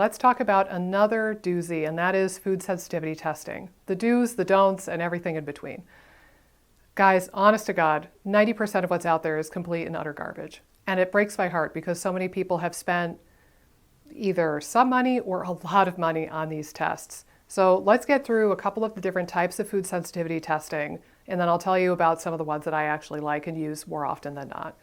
Let's talk about another doozy, and that is food sensitivity testing. The do's, the don'ts, and everything in between. Guys, honest to God, 90% of what's out there is complete and utter garbage. And it breaks my heart because so many people have spent either some money or a lot of money on these tests. So let's get through a couple of the different types of food sensitivity testing, and then I'll tell you about some of the ones that I actually like and use more often than not.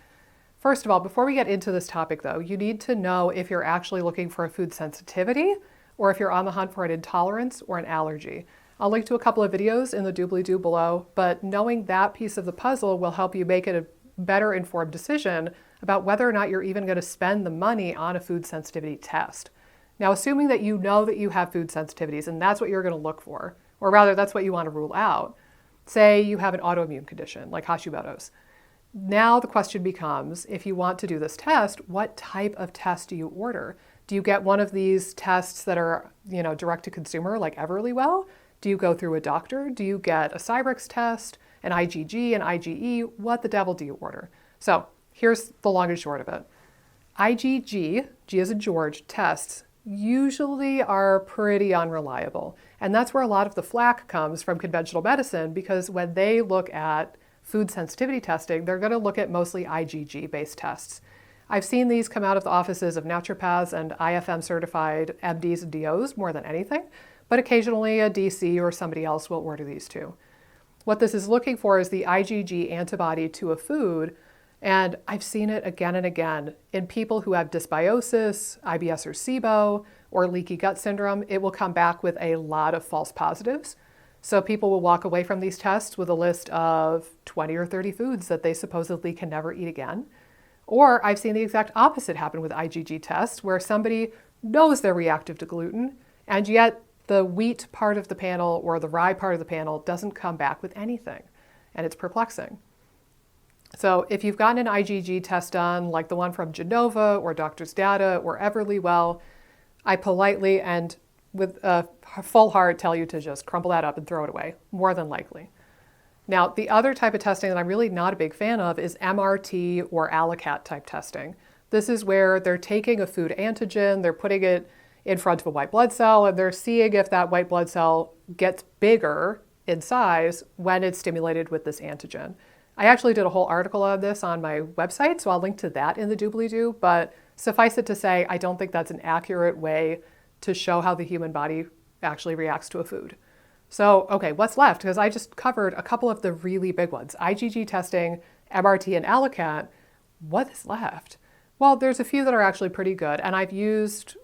First of all, before we get into this topic though, you need to know if you're actually looking for a food sensitivity or if you're on the hunt for an intolerance or an allergy. I'll link to a couple of videos in the doobly-doo below, but knowing that piece of the puzzle will help you make it a better informed decision about whether or not you're even going to spend the money on a food sensitivity test. Now, assuming that you know that you have food sensitivities and that's what you're going to look for, or rather that's what you want to rule out, say you have an autoimmune condition like Hashimoto's. Now the question becomes, if you want to do this test, what type of test do you order? Do you get one of these tests that are, direct to consumer like EverlyWell? Do you go through a doctor? Do you get a Cyrex test, an IgG, an IgE? What the devil do you order? So here's the long and short of it. IgG, G as in George, tests usually are pretty unreliable. And that's where a lot of the flack comes from conventional medicine, because when they look at food sensitivity testing, they're going to look at mostly IgG-based tests. I've seen these come out of the offices of naturopaths and IFM certified MDs and DOs more than anything, but occasionally a DC or somebody else will order these too. What this is looking for is the IgG antibody to a food, and I've seen it again and again in people who have dysbiosis, IBS or SIBO, or leaky gut syndrome. It will come back with a lot of false positives. So people will walk away from these tests with a list of 20 or 30 foods that they supposedly can never eat again. Or I've seen the exact opposite happen with IgG tests, where somebody knows they're reactive to gluten, and yet the wheat part of the panel or the rye part of the panel doesn't come back with anything. And it's perplexing. So if you've gotten an IgG test done, like the one from Genova or Doctor's Data or EverlyWell, I politely and with a full heart tell you to just crumple that up and throw it away, more than likely. Now, the other type of testing that I'm really not a big fan of is MRT or ALICAT type testing. This is where they're taking a food antigen, they're putting it in front of a white blood cell, and they're seeing if that white blood cell gets bigger in size when it's stimulated with this antigen. I actually did a whole article on this on my website, so I'll link to that in the doobly-doo, but suffice it to say, I don't think that's an accurate way to show how the human body actually reacts to a food. So, okay, what's left? Because I just covered a couple of the really big ones, IgG testing, MRT, and ALICAT. What is left? Well, there's a few that are actually pretty good, and I've used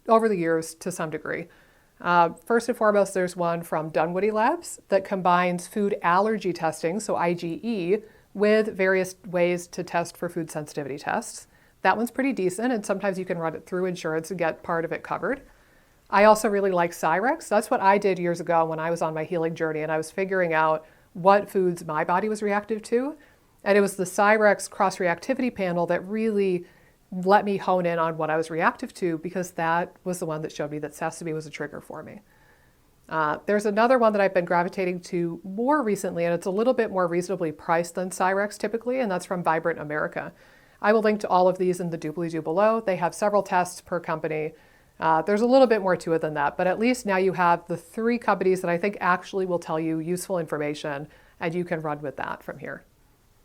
over the years to some degree. First and foremost, there's one from Dunwoody Labs that combines food allergy testing, so IgE, with various ways to test for food sensitivity tests. That one's pretty decent, and sometimes you can run it through insurance and get part of it covered. I also really like Cyrex. That's what I did years ago when I was on my healing journey and I was figuring out what foods my body was reactive to. And it was the Cyrex cross-reactivity panel that really let me hone in on what I was reactive to, because that was the one that showed me that sesame was a trigger for me. There's another one that I've been gravitating to more recently, and it's a little bit more reasonably priced than Cyrex typically, and that's from Vibrant America. I will link to all of these in the doobly-doo below. They have several tests per company. There's a little bit more to it than that, but at least now you have the 3 companies that I think actually will tell you useful information, and you can run with that from here.